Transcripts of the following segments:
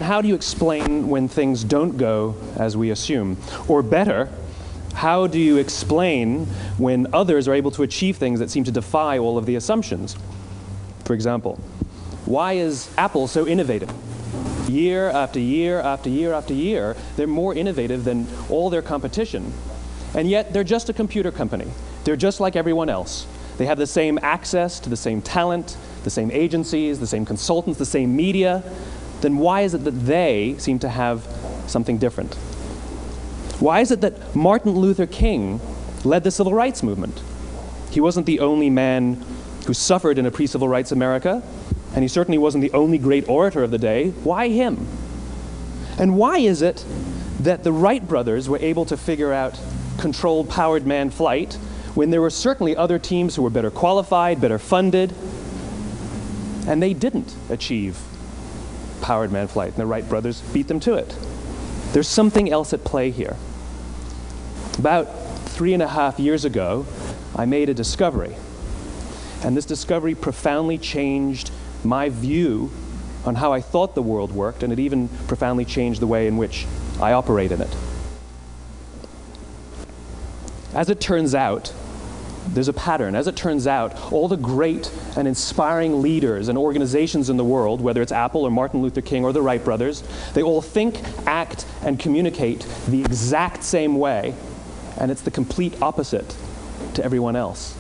how do you explain when things don't go as we assume? Or better, how do you explain when others are able to achieve things that seem to defy all of the assumptions? For example, why is Apple so innovative? Year after year after year after year, they're more innovative than all their competition. And yet, they're just a computer company. They're just like everyone else. They have the same access to the same talent, the same agencies, the same consultants, the same media. Then why is it that they seem to have something different? Why is it that Martin Luther King led the civil rights movement? He wasn't the only man who suffered in a pre-civil rights America, and he certainly wasn't the only great orator of the day. Why him? And why is it that the Wright brothers were able to figure out controlled powered manned flight when there were certainly other teams who were better qualified, better funded, and they didn't achieve powered manned flight, and the Wright brothers beat them to it? There's something else at play here. About 3.5 years ago, I made a discovery, and this discovery profoundly changed my view on how I thought the world worked, and it even profoundly changed the way in which I operate in it. As it turns out, there's a pattern. As it turns out, all the great and inspiring leaders and organizations in the world, whether it's Apple or Martin Luther King or the Wright brothers, they all think, act, and communicate the exact same way, and it's the complete opposite to everyone else.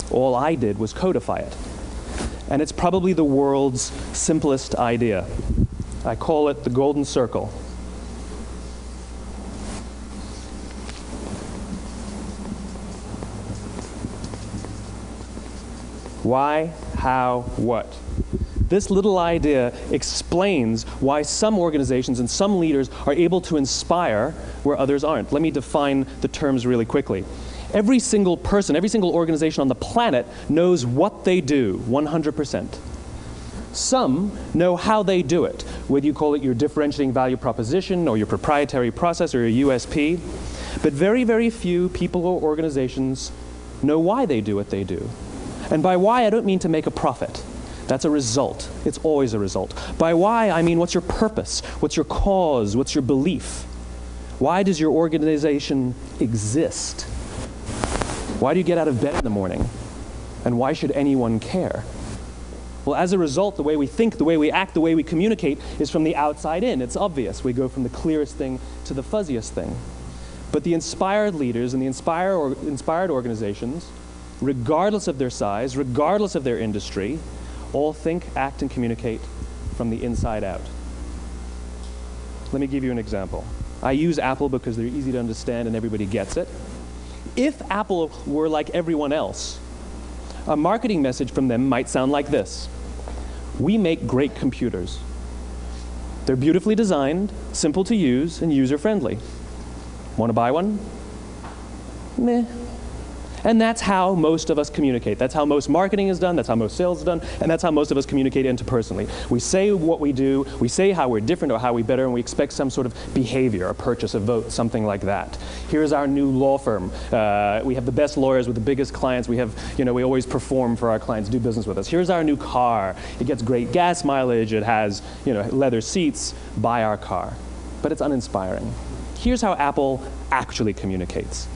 All I did was codify it. And it's probably the world's simplest idea. I call it the golden circle. Why, how, what? This little idea explains why some organizations and some leaders are able to inspire where others aren't. Let me define the terms really quickly. Every single person, every single organization on the planet knows what they do, 100%. Some know how they do it, whether you call it your differentiating value proposition or your proprietary process or your USP. But very, very few people or organizations know why they do what they do. And by why, I don't mean to make a profit. That's a result. It's always a result. By why, I mean what's your purpose? What's your cause? What's your belief? Why does your organization exist? Why do you get out of bed in the morning? And why should anyone care? Well, as a result, the way we think, the way we act, the way we communicate is from the outside in. It's obvious. We go from the clearest thing to the fuzziest thing. But the inspired leaders and the inspired organizations, regardless of their size, regardless of their industry, all think, act, and communicate from the inside out. Let me give you an example. I use Apple because they're easy to understand and everybody gets it. If Apple were like everyone else, a marketing message from them might sound like this. We make great computers. They're beautifully designed, simple to use, and user-friendly. Want to buy one? Meh. And that's how most of us communicate. That's how most marketing is done, that's how most sales is done, and that's how most of us communicate interpersonally. We say what we do, we say how we're different or how we're better, and we expect some sort of behavior, a purchase, a vote, something like that. Here's our new law firm. We have the best lawyers with the biggest clients. We have, we always perform for our clients, do business with us. Here's our new car. It gets great gas mileage. It has, leather seats. Buy our car. But it's uninspiring. Here's how Apple actually communicates.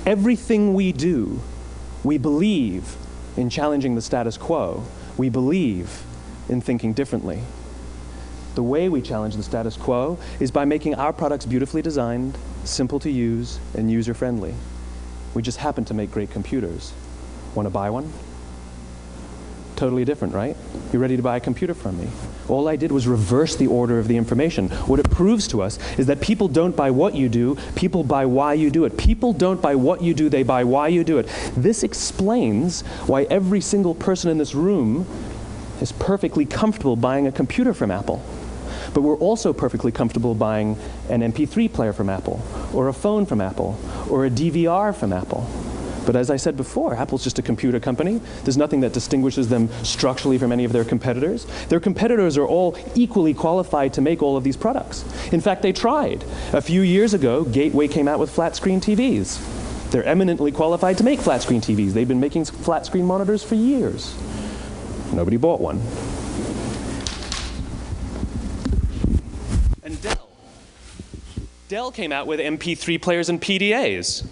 Everything we do, we believe in challenging the status quo. We believe in thinking differently. The way we challenge the status quo is by making our products beautifully designed, simple to use, and user-friendly. We just happen to make great computers. Want to buy one? Totally different, right? You're ready to buy a computer from me. All I did was reverse the order of the information. What it proves to us is that people don't buy what you do, people buy why you do it. People don't buy what you do, they buy why you do it. This explains why every single person in this room is perfectly comfortable buying a computer from Apple. But we're also perfectly comfortable buying an MP3 player from Apple, or a phone from Apple, or a DVR from Apple. But as I said before, Apple's just a computer company. There's nothing that distinguishes them structurally from any of their competitors. Their competitors are all equally qualified to make all of these products. In fact, they tried. A few years ago, Gateway came out with flat-screen TVs. They're eminently qualified to make flat-screen TVs. They've been making flat-screen monitors for years. Nobody bought one. Dell came out with MP3 players and PDAs.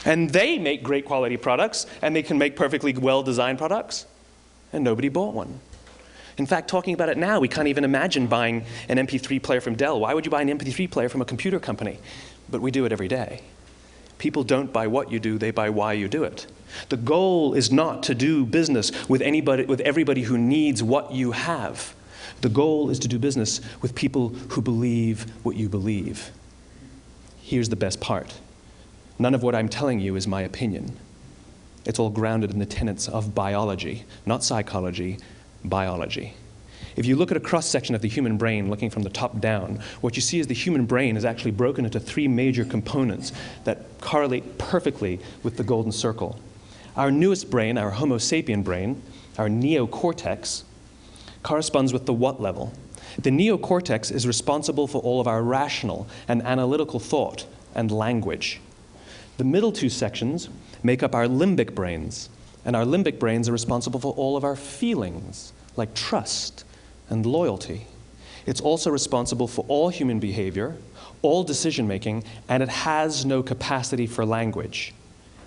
And they make great quality products, and they can make perfectly well-designed products, and nobody bought one. In fact, talking about it now, we can't even imagine buying an MP3 player from Dell. Why would you buy an MP3 player from a computer company? But we do it every day. People don't buy what you do, they buy why you do it. The goal is not to do business with everybody who needs what you have. The goal is to do business with people who believe what you believe. Here's the best part. None of what I'm telling you is my opinion. It's all grounded in the tenets of biology, not psychology, biology. If you look at a cross-section of the human brain, looking from the top down, what you see is the human brain is actually broken into 3 major components that correlate perfectly with the golden circle. Our newest brain, our Homo sapien brain, our neocortex, corresponds with the what level. The neocortex is responsible for all of our rational and analytical thought and language. The middle 2 sections make up our limbic brains, and our limbic brains are responsible for all of our feelings, like trust and loyalty. It's also responsible for all human behavior, all decision-making, and it has no capacity for language.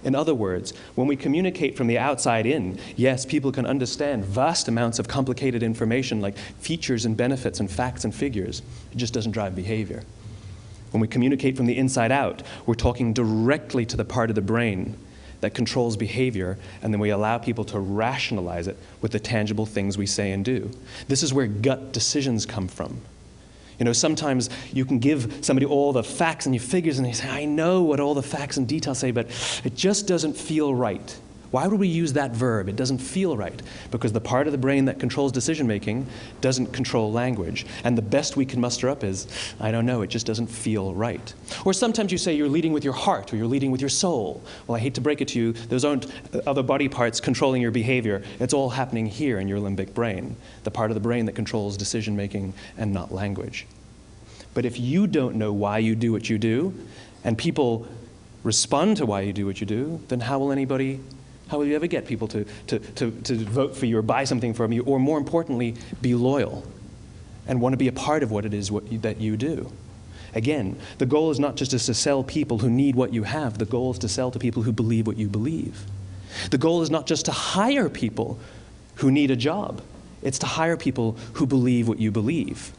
In other words, when we communicate from the outside in, yes, people can understand vast amounts of complicated information like features and benefits and facts and figures. It just doesn't drive behavior. When we communicate from the inside out, we're talking directly to the part of the brain that controls behavior, and then we allow people to rationalize it with the tangible things we say and do. This is where gut decisions come from. You know, sometimes you can give somebody all the facts and your figures, and they say, I know what all the facts and details say, but it just doesn't feel right. Why would we use that verb? It doesn't feel right. Because the part of the brain that controls decision-making doesn't control language. And the best we can muster up is, I don't know, it just doesn't feel right. Or sometimes you say you're leading with your heart, or you're leading with your soul. Well, I hate to break it to you, those aren't other body parts controlling your behavior. It's all happening here in your limbic brain, the part of the brain that controls decision-making and not language. But if you don't know why you do what you do, and people respond to why you do what you do, then how will you ever get people to vote for you or buy something from you, or more importantly, be loyal and want to be a part of what it is that you do? Again, the goal is not just to sell people who need what you have. The goal is to sell to people who believe what you believe. The goal is not just to hire people who need a job. It's to hire people who believe what you believe.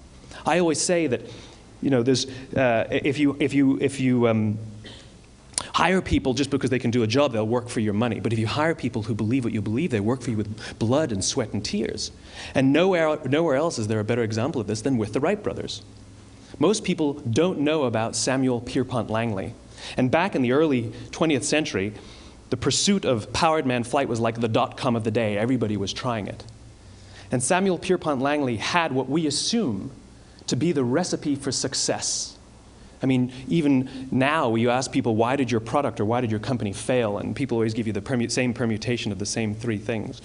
I always say that, you know, there's, if you hire people just because they can do a job, they'll work for your money. But if you hire people who believe what you believe, they work for you with blood and sweat and tears. And nowhere else is there a better example of this than with the Wright Brothers. Most people don't know about Samuel Pierpont Langley. And back in the early 20th century, the pursuit of powered man flight was like the dot-com of the day. Everybody was trying it. And Samuel Pierpont Langley had what we assume to be the recipe for success. I mean, even now, you ask people, why did your product or why did your company fail? And people always give you the same permutation of the same 3 things.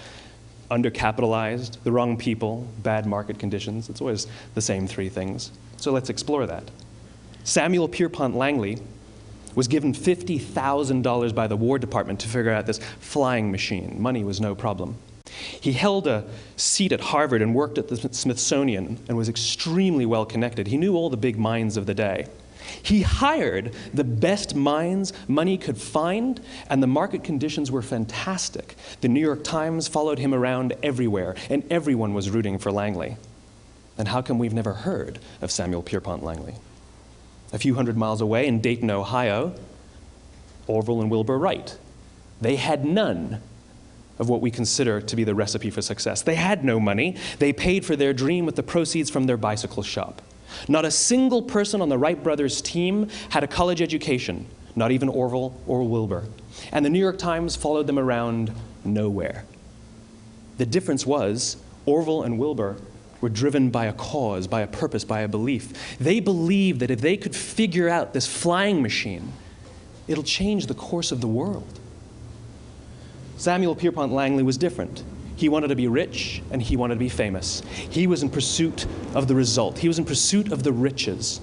Undercapitalized, the wrong people, bad market conditions. It's always the same 3 things. So let's explore that. Samuel Pierpont Langley was given $50,000 by the War Department to figure out this flying machine. Money was no problem. He held a seat at Harvard and worked at the Smithsonian and was extremely well connected. He knew all the big minds of the day. He hired the best minds money could find, and the market conditions were fantastic. The New York Times followed him around everywhere, and everyone was rooting for Langley. And how come we've never heard of Samuel Pierpont Langley? A few hundred miles away in Dayton, Ohio, Orville and Wilbur Wright. They had none of what we consider to be the recipe for success. They had no money. They paid for their dream with the proceeds from their bicycle shop. Not a single person on the Wright Brothers team had a college education, not even Orville or Wilbur. And the New York Times followed them around nowhere. The difference was Orville and Wilbur were driven by a cause, by a purpose, by a belief. They believed that if they could figure out this flying machine, it'll change the course of the world. Samuel Pierpont Langley was different. He wanted to be rich, and he wanted to be famous. He was in pursuit of the result. He was in pursuit of the riches.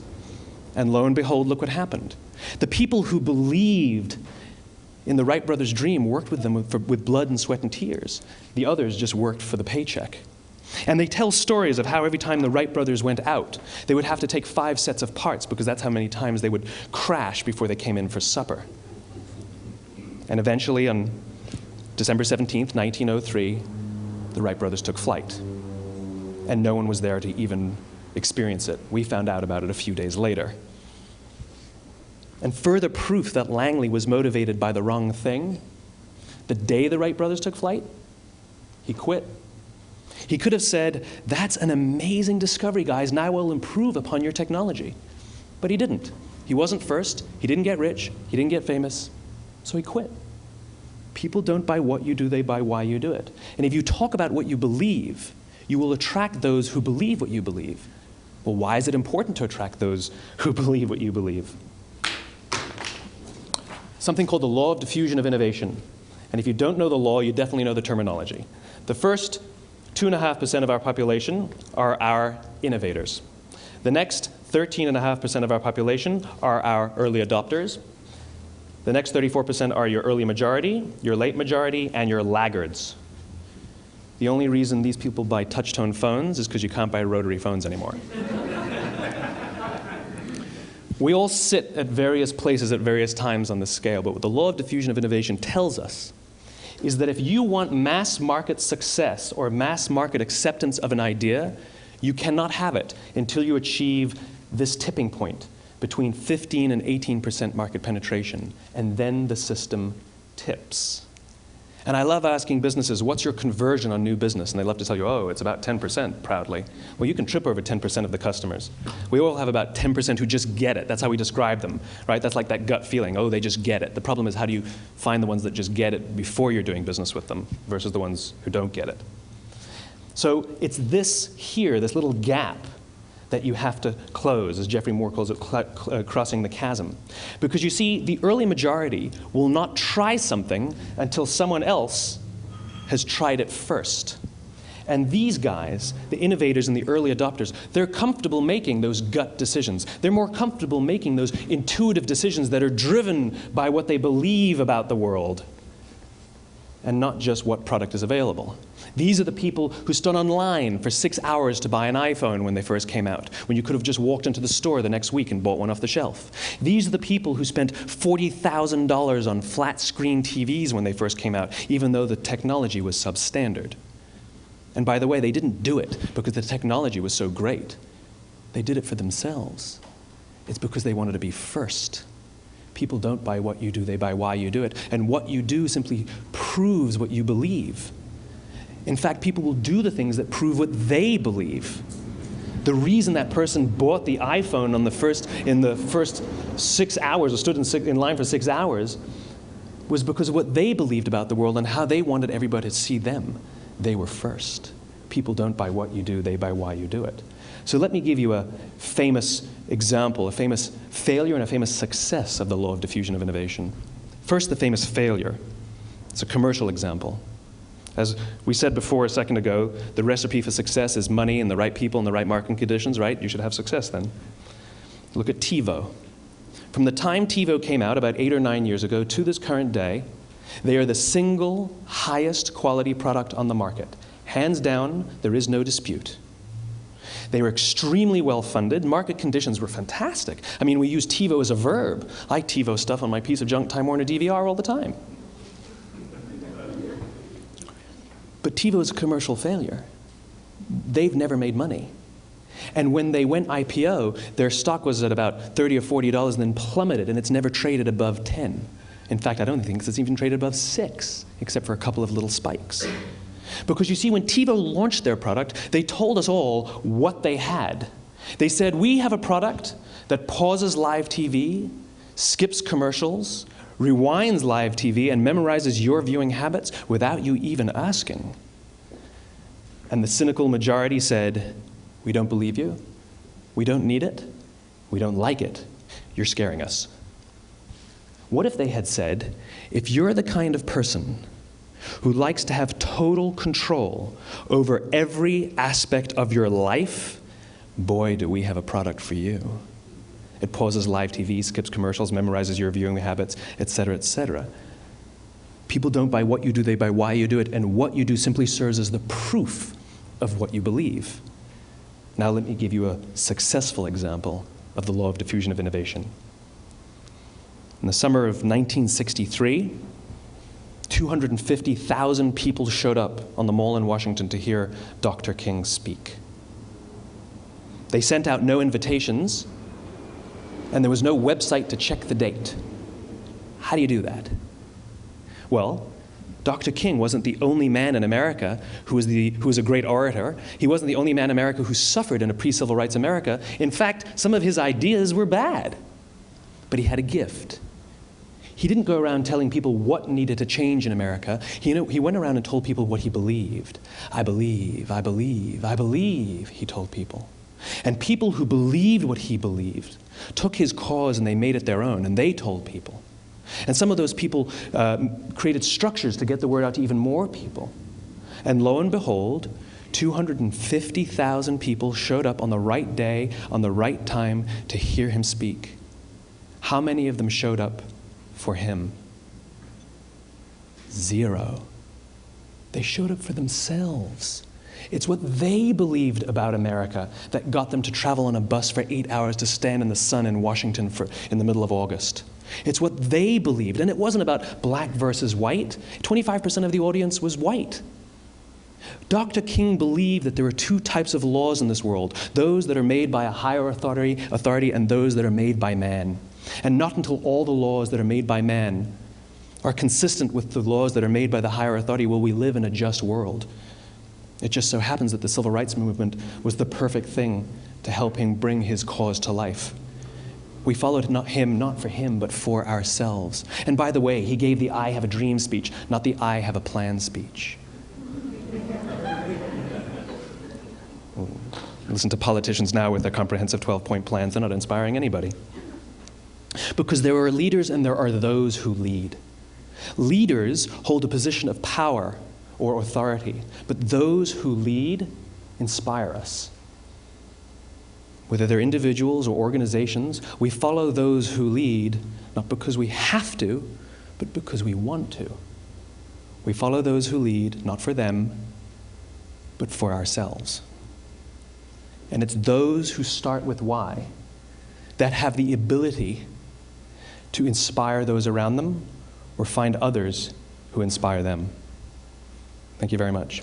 And lo and behold, look what happened. The people who believed in the Wright brothers' dream worked with them with blood and sweat and tears. The others just worked for the paycheck. And they tell stories of how every time the Wright brothers went out, they would have to take 5 sets of parts because that's how many times they would crash before they came in for supper. And eventually, on December 17th, 1903, the Wright brothers took flight. And no one was there to even experience it. We found out about it a few days later. And further proof that Langley was motivated by the wrong thing, the day the Wright brothers took flight, he quit. He could have said, "That's an amazing discovery, guys, and I will improve upon your technology." But he didn't. He wasn't first. He didn't get rich. He didn't get famous. So he quit. People don't buy what you do, they buy why you do it. And if you talk about what you believe, you will attract those who believe what you believe. Well, why is it important to attract those who believe what you believe? Something called the law of diffusion of innovation. And if you don't know the law, you definitely know the terminology. The first 2.5% of our population are our innovators. The next 13.5% of our population are our early adopters. The next 34% are your early majority, your late majority, and your laggards. The only reason these people buy touch-tone phones is because you can't buy rotary phones anymore. We all sit at various places at various times on the scale, but what the law of diffusion of innovation tells us is that if you want mass market success or mass market acceptance of an idea, you cannot have it until you achieve this tipping point between 15 and 18% market penetration, and then the system tips. And I love asking businesses, what's your conversion on new business? And they love to tell you, oh, it's about 10%, proudly. Well, you can trip over 10% of the customers. We all have about 10% who just get it. That's how we describe them, right? That's like that gut feeling, oh, they just get it. The problem is, how do you find the ones that just get it before you're doing business with them versus the ones who don't get it? So it's this here, this little gap, that you have to close, as Geoffrey Moore calls it, crossing the chasm. Because you see, the early majority will not try something until someone else has tried it first. And these guys, the innovators and the early adopters, they're comfortable making those gut decisions. They're more comfortable making those intuitive decisions that are driven by what they believe about the world, and not just what product is available. These are the people who stood online for 6 hours to buy an iPhone when they first came out, when you could have just walked into the store the next week and bought one off the shelf. These are the people who spent $40,000 on flat-screen TVs when they first came out, even though the technology was substandard. And by the way, they didn't do it because the technology was so great. They did it for themselves. It's because they wanted to be first. People don't buy what you do, they buy why you do it. And what you do simply proves what you believe. In fact, people will do the things that prove what they believe. The reason that person bought the iPhone in the first 6 hours, or stood in line for 6 hours, was because of what they believed about the world and how they wanted everybody to see them. They were first. People don't buy what you do, they buy why you do it. So let me give you a famous example, a famous failure and a famous success of the law of diffusion of innovation. First, the famous failure. It's a commercial example. As we said before a second ago, the recipe for success is money and the right people and the right marketing conditions, right? You should have success then. Look at TiVo. From the time TiVo came out about 8 or 9 years ago to this current day, they are the single highest quality product on the market. Hands down, there is no dispute. They were extremely well funded. Market conditions were fantastic. I mean, we use TiVo as a verb. I TiVo stuff on my piece of junk Time Warner DVR all the time. But TiVo is a commercial failure. They've never made money. And when they went IPO, their stock was at about $30 or $40 and then plummeted, and it's never traded above 10. In fact, I don't think it's even traded above 6, except for a couple of little spikes. Because you see, when TiVo launched their product, they told us all what they had. They said, we have a product that pauses live TV, skips commercials, rewinds live TV, and memorizes your viewing habits without you even asking. And the cynical majority said, we don't believe you, we don't need it, we don't like it, you're scaring us. What if they had said, if you're the kind of person who likes to have total control over every aspect of your life, boy, do we have a product for you. It pauses live TV, skips commercials, memorizes your viewing habits, etc., etc. People don't buy what you do, they buy why you do it, and what you do simply serves as the proof of what you believe. Now let me give you a successful example of the law of diffusion of innovation. In the summer of 1963, 250,000 people showed up on the Mall in Washington to hear Dr. King speak. They sent out no invitations, and there was no website to check the date. How do you do that? Well, Dr. King wasn't the only man in America who was a great orator. He wasn't the only man in America who suffered in a pre-civil rights America. In fact, some of his ideas were bad. But he had a gift. He didn't go around telling people what needed to change in America. He went around and told people what he believed. I believe, I believe, I believe, he told people. And people who believed what he believed took his cause and they made it their own, and they told people. And some of those people created structures to get the word out to even more people. And lo and behold, 250,000 people showed up on the right day, on the right time to hear him speak. How many of them showed up for him? 0. They showed up for themselves. It's what they believed about America that got them to travel on a bus for 8 hours to stand in the sun in Washington in the middle of August. It's what they believed, and it wasn't about black versus white. 25% of the audience was white. Dr. King believed that there are 2 types of laws in this world, those that are made by a higher authority and those that are made by man. And not until all the laws that are made by man are consistent with the laws that are made by the higher authority will we live in a just world. It just so happens that the civil rights movement was the perfect thing to help him bring his cause to life. We followed him not for him, but for ourselves. And by the way, he gave the I have a dream speech, not the I have a plan speech. Listen to politicians now with their comprehensive 12-point plans. They're not inspiring anybody. Because there are leaders and there are those who lead. Leaders hold a position of power or authority, but those who lead inspire us. Whether they're individuals or organizations, we follow those who lead, not because we have to, but because we want to. We follow those who lead, not for them, but for ourselves. And it's those who start with why that have the ability to inspire those around them or find others who inspire them. Thank you very much.